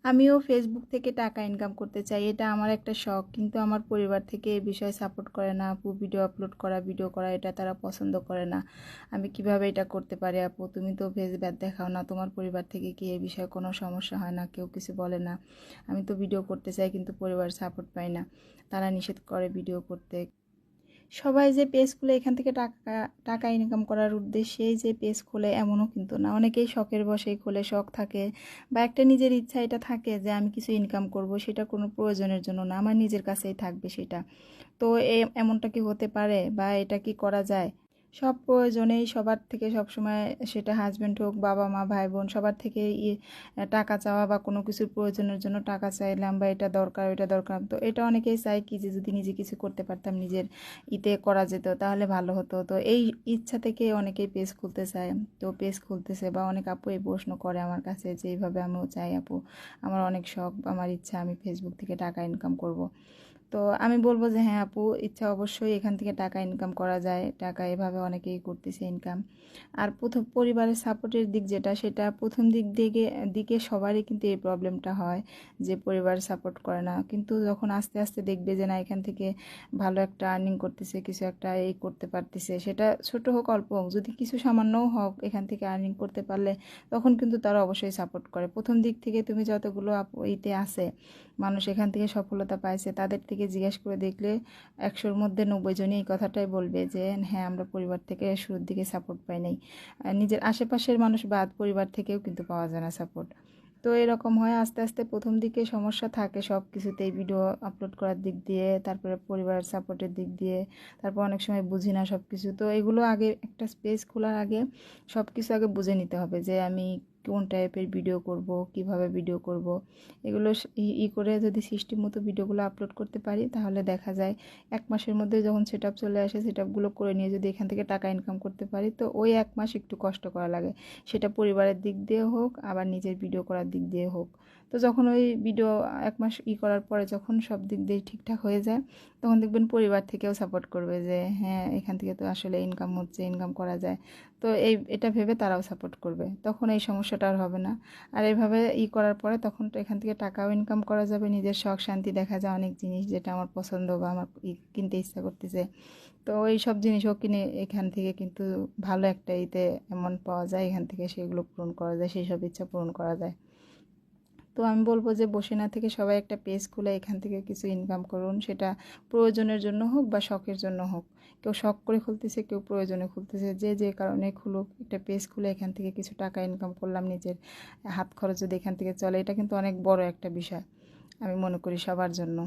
আমিও ফেসবুক থেকে টাকা ইনকাম করতে চাই, এটা আমার একটা শখ। কিন্তু আমার পরিবার থেকে এই বিষয়ে সাপোর্ট করে না আপু। ভিডিও আপলোড করা, ভিডিও করা এটা তারা পছন্দ করে না। আমি কিভাবে এটা করতে পারি আপু? তুমি তো ফেস ব্যাড দেখাও না, তোমার পরিবার থেকে কি এই বিষয়ে কোনো সমস্যা হয় না? কেউ কিছু বলে না? আমি তো ভিডিও করতে চাই কিন্তু পরিবার সাপোর্ট পাই না, তারা নিষেধ করে ভিডিও করতে। সবাই যে পেজ খুলে এখান থেকে টাকা টাকা ইনকাম করার উদ্দেশ্যেই যে পেজ খোলে এমনও কিন্তু না। অনেকেই শখের বশেই খোলে, শখ থাকে বা একটা নিজের ইচ্ছা এটা থাকে যে আমি কিছু ইনকাম করব, সেটা কোনো প্রয়োজনের জন্য না, আমার নিজের কাছেই থাকবে সেটা। তো এমনটা কি হতে পারে বা এটা কি করা যায়? সব প্রয়োজনেই সবার থেকে সবসময়, সেটা হাজব্যান্ড হোক, বাবা মা ভাই বোন, সবার থেকে টাকা চাওয়া বা কোনো কিছুর প্রয়োজনের জন্য টাকা চাইলাম বা এটা দরকার ওইটা দরকার, তো এটা অনেকেই চায় কি যে যদি নিজে কিছু করতে পারতাম, নিজের করা যেত তাহলে ভালো হতো। তো এই ইচ্ছা থেকে অনেকেই পেজ খুলতে চায়, তো পেজ খুলতেছে। বা অনেক আপু এই প্রশ্ন করে আমার কাছে যে এইভাবে আমিও চাই আপু, আমার অনেক শখ, আমার ইচ্ছা আমি ফেসবুক থেকে টাকা ইনকাম করব। তো আমি বলবো যে হ্যাঁ আপু, ইচ্ছা অবশ্যই এখান থেকে টাকা ইনকাম করা যায়, টাকা এভাবে অনেকেই করতেছে ইনকাম। আর প্রথম পরিবারের সাপোর্টের দিক যেটা, সেটা প্রথম দিকে সবারই কিন্তু এই প্রবলেমটা হয় যে পরিবার সাপোর্ট করে না। কিন্তু যখন আস্তে আস্তে দেখবে যে না এখান থেকে ভালো একটা আর্নিং করতেছে, কিছু একটা এই করতে পারতেছে, সেটা ছোট হোক অল্প হোক, যদি কিছু সামান্যও হোক এখান থেকে আর্নিং করতে পারলে, তখন কিন্তু তারা অবশ্যই সাপোর্ট করে। প্রথম দিক থেকে তুমি যতগুলো ইতে আছে মানুষ এখান থেকে সফলতা পাইছে, তাদের থেকে জিজ্ঞেস করে দেখলে 100-র মধ্যে 90 জনই এই কথাটাই বলবে যে হ্যাঁ আমরা পরিবার থেকে শুরুর দিকে সাপোর্ট পাই নাই। নিজের আশেপাশের মানুষ বাদ পরিবার থেকেও কিন্তু পাওয়া যায় না সাপোর্ট। তো এরকম হয় আস্তে আস্তে। প্রথম দিকে সমস্যা থাকে সব কিছুতেই, ভিডিও আপলোড করার দিক দিয়ে, তারপরে পরিবারের সাপোর্টের দিক দিয়ে, তারপর অনেক সময় বুঝি না সব কিছু। তো এগুলো আগে একটা স্পেস খোলার আগে সব কিছু আগে বুঝে নিতে হবে যে আমি কোন টাইপের ভিডিও করব, কিভাবে ভিডিও করব। এগুলো করে যদি সিস্টেম মতো ভিডিওগুলো আপলোড করতে পারি, তাহলে দেখা যায় 1 মাসের মধ্যে যখন সেট আপ চলে আসে, সেট আপগুলো করে নিয়ে যদি এখান থেকে টাকা ইনকাম করতে পারি, তো ওই 1 মাস একটু কষ্ট করা লাগে, সেটা পরিবারের দিক দিয়ে হোক আবার নিজের ভিডিও করার দিক দিয়ে হোক। তো যখন ওই ভিডিও 1 মাস করার পরে যখন সব দিক দিয়ে ঠিকঠাক হয়ে যায়, তখন দেখবেন পরিবার থেকেও সাপোর্ট করবে যে হ্যাঁ এখান থেকে তো আসলে ইনকাম হচ্ছে, ইনকাম করা যায়। তো এটা ভেবে তারাও সাপোর্ট করবে, তখন এই সমস্যাটা আর হবে না। আর এইভাবে করার পরে তখন তো এখান থেকে টাকাও ইনকাম করা যাবে, নিজের শখ শান্তি দেখা যায়, অনেক জিনিস যেটা আমার পছন্দ বা আমার কিনতে ইচ্ছা করতেছে, তো এই সব জিনিসও কিনে এখান থেকে কিন্তু ভালো একটা অ্যামাউন্ট পাওয়া যায়, এখান থেকে সেগুলো পূরণ করা যায়, সেই সব ইচ্ছা পূরণ করা যায়। তো আমি বলবো যে বসে না থেকে সবাই একটা পেজ খুলে এখান থেকে কিছু ইনকাম করুন, সেটা প্রয়োজনের জন্য হোক বা শখের জন্য হোক। কেউ শখ করে খুলতেছে, কেউ প্রয়োজনে খুলতেছে, যে যে কারণে খুলুক, একটা পেজ খুলে এখান থেকে কিছু টাকা ইনকাম করলাম, নিজের হাত খরচ যদি এখান থেকে চলে, এটা কিন্তু অনেক বড় একটা বিষয় আমি মনে করি সবার জন্য।